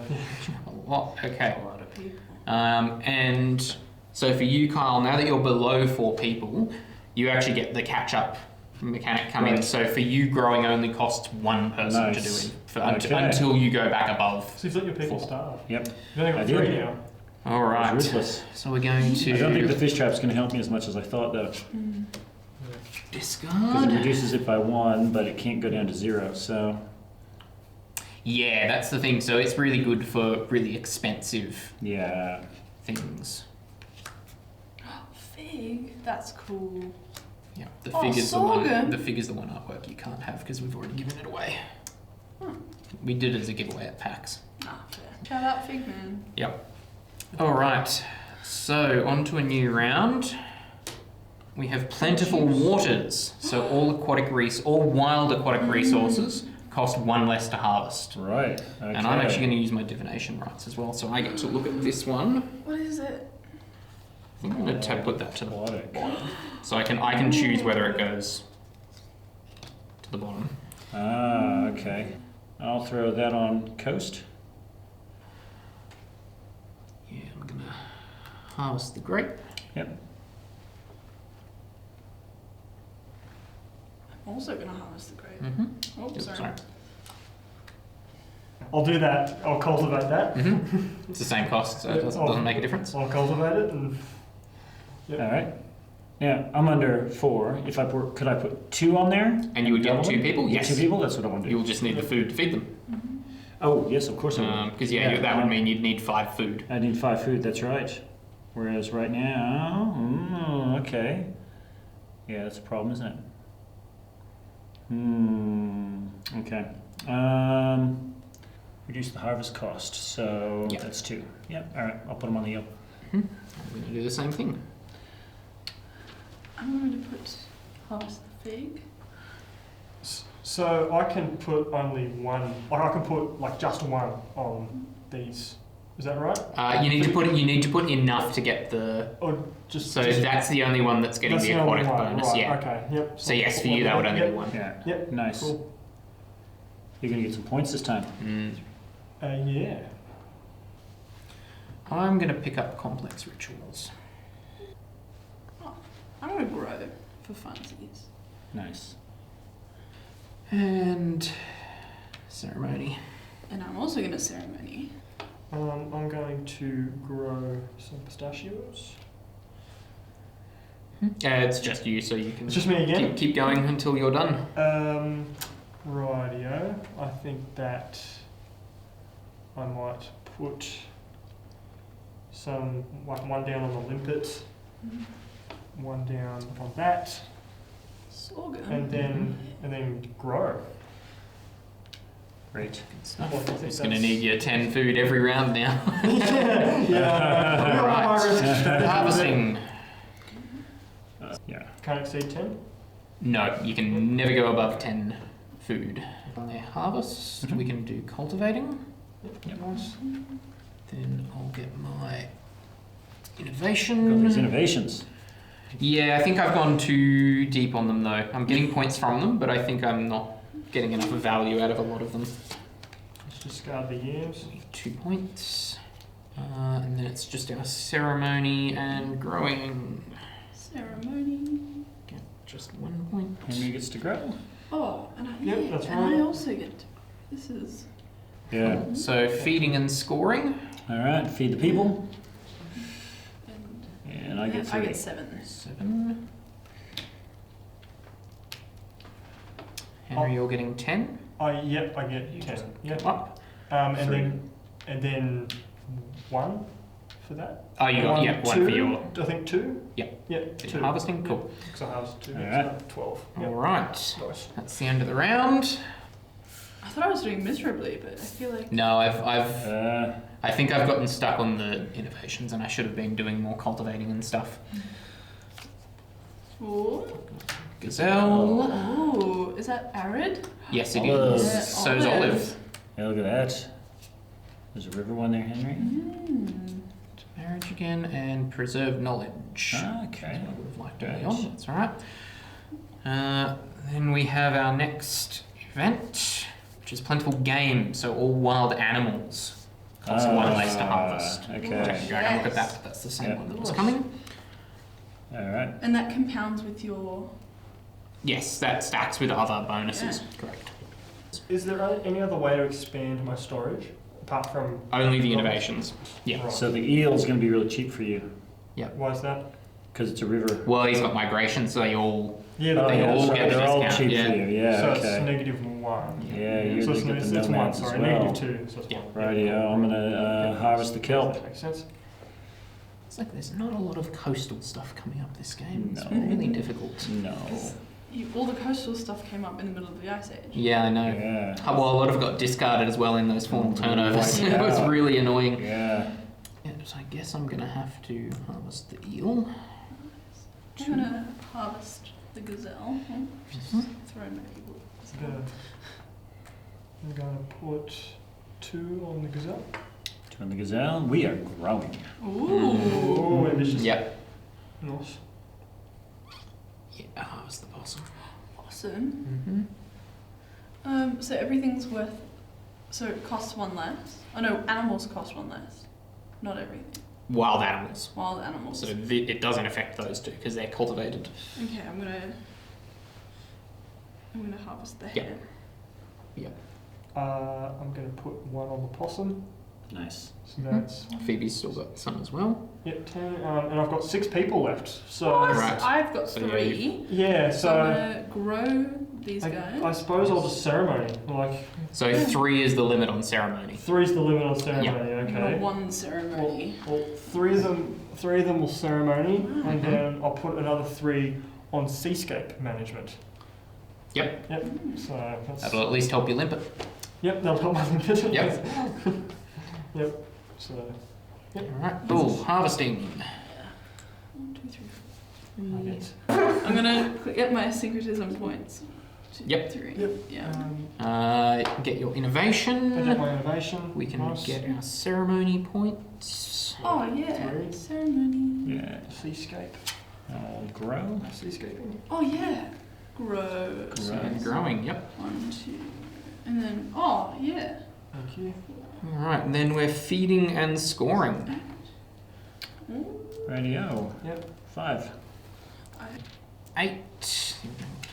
A lot, okay. A lot of people. And so for you, Kyle, now that you're below 4 people, you actually get the catch-up mechanic come in. Right. So for you, growing only costs 1 person Nice. to do it for, Okay. until you go back above. So you've let your people 4. starve. Yep. You've only I got did. 3 now. All right. Ruthless. So we're going to I don't think the fish trap's going to help me as much as I thought, though. Because it discard. reduces it by 1, but it can't go down to 0, so... Yeah, that's the thing. So it's really good for really expensive Yeah. things. Fig. That's cool. Yeah, the Oh, figure's the one. sorghum. The figure's the one artwork you can't have because we've already given it away. Hmm. We did it as a giveaway at PAX. Ah, fair. Shout out Fig Man. Yep. All right. So on to a new round. We have plentiful waters. So all wild aquatic resources cost 1 less to harvest. Right. Okay. And I'm actually going to use my divination rights as well. So I get to look at this one. What is it? I think I'm going to put that to the Aquatic. bottom. So I can choose whether it goes to the bottom. Ah, okay. I'll throw that on coast. Yeah, I'm going to harvest the grape. Yep. I'm also going to harvest the grape. Mm-hmm. Oh, sorry. I'll do that. I'll cultivate that. Mm-hmm. It's the same cost, so it doesn't make a difference. I'll cultivate it and. Yep. All right. Now, I'm under 4. If could I put 2 on there? And you would get Double 2 them? people? Get Yes. 2 people? That's what I want to do. You'll just need the food to feed them. Oh, yes, of course I will. Because that would mean you'd need 5 food. I need 5 food, that's right. Whereas right now, okay. Yeah, that's a problem, isn't it? Okay. Reduce the harvest cost, so Yeah. that's 2. Yep, all right, I'll put them on the yield. I'm going to do the same thing. I'm going to put harvest the fig. So I can put only 1. Like I can put like just 1 on these. Is that right? You need to put enough to get the. Or just. So just, that's the only one that's getting that's the only aquatic one, bonus. Right, Yeah. Okay. Yep. So yes, for you that would only be 1. Yeah. Yep. Nice. Cool. You're gonna get some points this time. Yeah. I'm going to pick up complex rituals. I'm going to grow for funsies. Nice. And ceremony. And I'm also going to ceremony. I'm going to grow some pistachios. It's just you, so you can It's just me again. keep going until you're done. Rightio. I think that I might put some like 1 down on the limpet, 1 down on that, Sorghum. and then grow. Great. Good stuff. Well, I think Just going to that's- need your 10 food every round now. yeah. Right. Harvesting. Yeah. Can't exceed 10. No, you can never go above 10 food. On their harvest, we can do cultivating. Yep. Nice. Then I'll get my Got these innovation. innovations. Yeah, I think I've gone too deep on them though. I'm getting points from them, but I think I'm not getting enough value out of a lot of them. Let's discard the yams. 2 points. And then it's just our ceremony and growing. Ceremony. Get just 1 point. Henry gets to grow. Oh, and I, Yep, yeah, that's and right. I also get to. This is. Yeah. So feeding and scoring. All right, feed the people. And And I get 3. I get 7. 7. Henry, you're getting 10. Yep, I get You 10. just Yep. go up. And 3. then 1 for that. Oh, you got, yeah, 1 for your I think 2. Yep. Yep. for 2. your harvesting. Cool. Because I harvested 2. Alright. So 12. All Yep. right. Nice. That's the end of the round. I thought I was doing miserably, but I feel like. No, Uh, I think I've gotten stuck on the innovations, and I should have been doing more cultivating and stuff. Oh. Gazelle. Oh, is that arid? Yes, it Olive. is. Yeah, So is olive. yeah, look at that. There's a river one there, Henry. Mm. Marriage again and preserved knowledge. Okay. I would have liked Right. early on. That's all right. Then we have our next event, which is plentiful game. So all wild animals. Costs 1 less to harvest. Okay. Go and look at that. That's the same Yeah. one that was coming. All right. And that compounds with your. Yes, that stacks with other bonuses. Yeah. Correct. Is there any other way to expand my storage apart from Only the innovations. Yeah. Right. So the eel's going to be really cheap for you Why is that? because it's a river. Well, he's got migration, so they all. Yeah, Oh, They yeah, all so get a they're all discount, cheap yeah. for you. Yeah. so it's Okay. -1. Yeah, you're So going to get the it's 1, nomads as sorry, well. -2. So it's Yeah. 1. Rightio. I'm going to harvest the kelp. That makes sense. It's like there's not a lot of coastal stuff coming up this game. It's No. really difficult. No. All the coastal stuff came up in the middle of the Ice Age. Yeah, I know. Yeah. Well, a lot of it got discarded as well in those formal turnovers. Wiped It was out. really annoying. Yeah. Yeah, so I guess I'm gonna have to harvest the eel. I'm gonna harvest the gazelle. Mhm. Throw my people. I'm going to put 2 on the gazelle. 2 on the gazelle. We are growing. Ooh. Oh, ambitious. Yep. Nice. Yeah, harvest the possum. Awesome. Mm-hmm. So everything's worth. So it costs 1 less. Oh no, animals cost 1 less. Not everything. Wild animals. Wild animals. So it doesn't affect those two because they're cultivated. Okay, I'm gonna harvest the Yeah. hare. I'm going to put 1 on the possum. Nice. So that's Phoebe's still got some as well. 10. And I've got 6 people left. So What? Right. I've got So, yeah, 3. yeah, So I'm so gonna grow these guys. I suppose I'll just ceremony. Like So 3 is the limit on ceremony. 3's the limit on ceremony. I'm gonna Okay. 1 ceremony. Well, 3 of them will ceremony, and Mhm. then I'll put another 3 on seascape management. Yep. Yep. So that's. That'll at least help you limp it. Yep, that'll help my limit. Yep. Yep. So. Alright, cool. Harvesting. 1, 2, 3, I 4. get, I'm gonna get my syncretism points. 2, Yep. 3. Yep. Yeah. Get your I get innovation. my innovation. We can Nice. get our ceremony points. Oh yeah. 3. Ceremony. Yeah. Seascape. I'll grow. Seascaping. Oh yeah. Grow. Grow. And growing, yep. 1, 2. And then yeah. Thank you. Alright, and then we're feeding and scoring. Ooh. Rightio. Yep. 5. 8,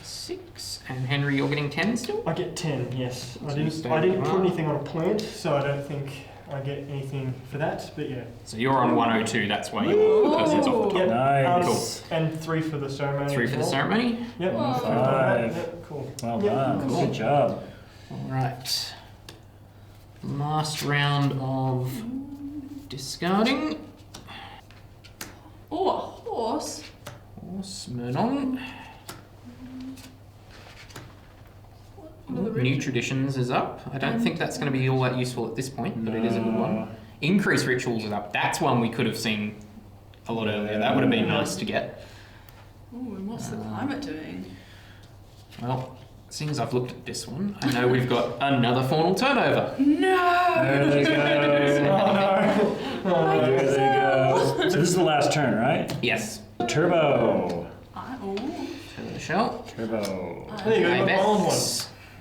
6, and Henry, you're getting 10 still? I get 10. Yes. So I you didn't. stay I didn't where you put are. anything on a plant, so I don't think I get anything for that. But yeah. So you're on 102, that's why your person's off the top. Yep. Nice. And 3 for the ceremony. 3 as for the well. ceremony. Yep. Whoa. 3 for that. 5. Yep. Cool. Well Yep. done. Cool. Good job. Alright. Last round of discarding. Oh, a horse. Horseman on. What are the New rich- traditions is up. I don't think that's going to be all that useful at this point, but it is a good one. Increase rituals is up. That's one we could have seen a lot earlier. That would have been nice to get. Ooh, and what's the climate doing? Well, seeing as I've looked at this one, I know we've got another faunal turnover. No! There they go. Oh no. There they go. So this is the last turn, right? Yes. Turbo. Turbo shell. Turbo. There you go, you got Ibex. island one.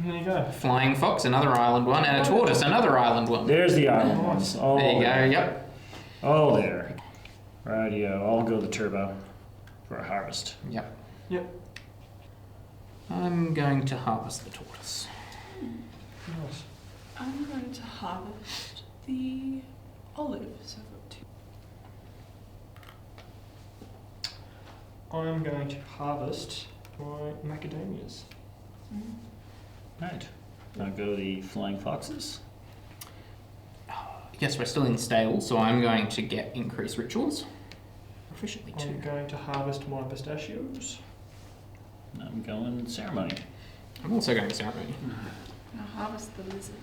There you go. Flying fox, another island one, and a tortoise, another island one. There's the island ones. Oh, There you go. Yep. Oh, there. Rightio. I'll go the turbo for a harvest. Yep. Yep. I'm going to harvest the tortoise. Nice. I'm going to harvest the olive. So I've got 2. I'm going to harvest my macadamias. Right. I'll go the flying foxes. Yes, we're still in stable, so I'm going to get increased rituals. Proficiently I'm 2. going to harvest my pistachios. I'm going ceremony. I'm also going ceremony. I'll harvest the lizard.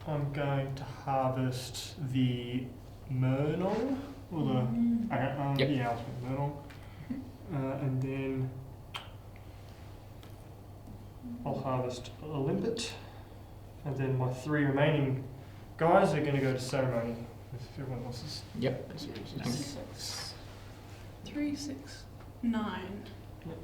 I'm going to harvest the myrnong, or the Yep. yeah, I'll put myrnong, and then I'll harvest a limpet, and then my 3 remaining guys are going to go to ceremony with everyone else's. Yep. Thanks. 3, 6, 9. Yep.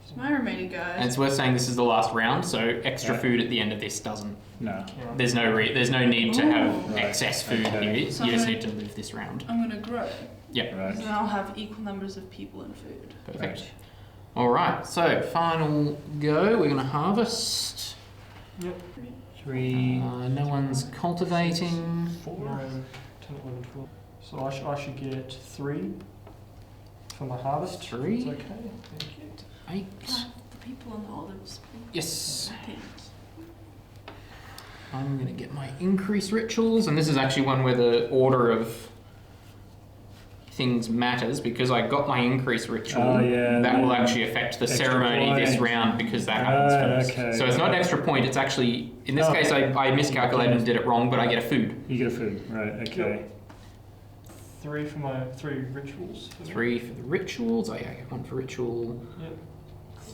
It's my remaining guys. And it's worth saying this is the last round, so extra Right. food at the end of this doesn't. No. Alright. There's no need to have Right. excess food Okay. here. You So just I'm need to live this round. I'm going to grow. Yep. So Right. then I'll have equal numbers of people and food. Perfect. Right. All right. So final go. We're going to harvest. Yep. 3, No one's cultivating. 4. 9, 10, 11, 12. So I should get 3 for my harvest. 3. That's okay. Thank you. 8. The people on the olives. Please. Yes. Thanks. I'm going to get my increase rituals, and this is actually one where the order of things matters because I got my increase ritual. Oh, yeah. That will actually affect the Extra ceremony this point. round because that happens Right, first. okay. So it's not an extra point. It's actually in this Oh. case I miscalculated and did it wrong, but I get a food. You get a food. Right. Okay. 3 for my 3 rituals. 3 for the rituals. I get 1 for ritual. Yep.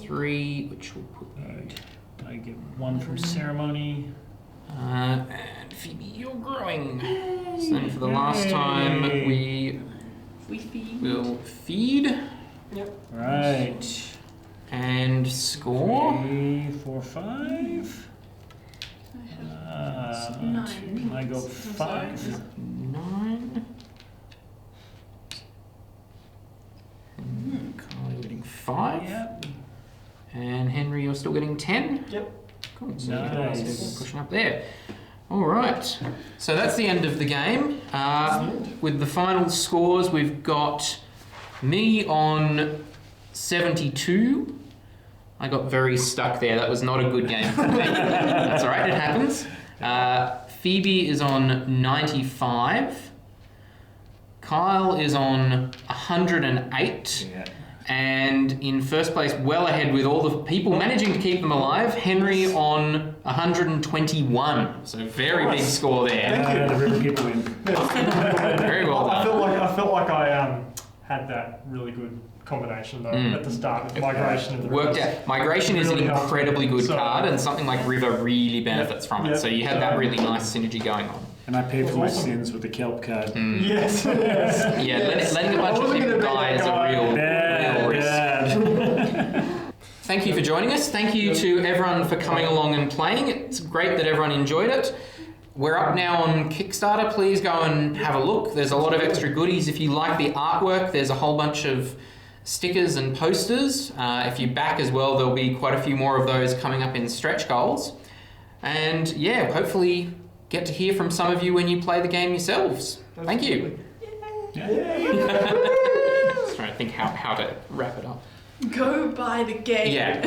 3, which will put me. Right. I get 1 from ceremony. And Phoebe, you're growing. So then for the last time, we We feed. will feed Right. and score. 3, 4, 5. I have 9. I go I'm sorry. 5. 9. Carl, you're getting 5. Yep. And Henry, you're still getting 10. Yep. Cool. So Nice. you guys are pushing up there. All right. So that's the end of the game. With the final scores, we've got me on 72. I got very stuck there. That was not a good game for me. That's all right. It happens. Phoebe is on 95. Kyle is on 108. Yeah. And in first place, well ahead with all the people managing to keep them alive, Henry on 121. So very big score there. The river people win. Very well I done. felt like I had that really good combination though at the start with migration and the Worked rivers. out. Migration is an Really helped. incredibly good So- card, and something like River really benefits from it. Yep. So you had that really nice synergy going on. And I paid for my Awesome. sins with the kelp card. Yes. yes. Yeah, yes. letting a bunch I of wasn't people gonna be die that is a guy. real Bad, risk. bad. Thank you for joining us. Thank you to everyone for coming along and playing. It's great that everyone enjoyed it. We're up now on Kickstarter. Please go and have a look. There's a lot of extra goodies. If you like the artwork, there's a whole bunch of stickers and posters. If you back as well, there'll be quite a few more of those coming up in stretch goals. And yeah, hopefully get to hear from some of you when you play the game yourselves. Thank you. Just trying to think how to wrap it up. Go buy the game. Yeah.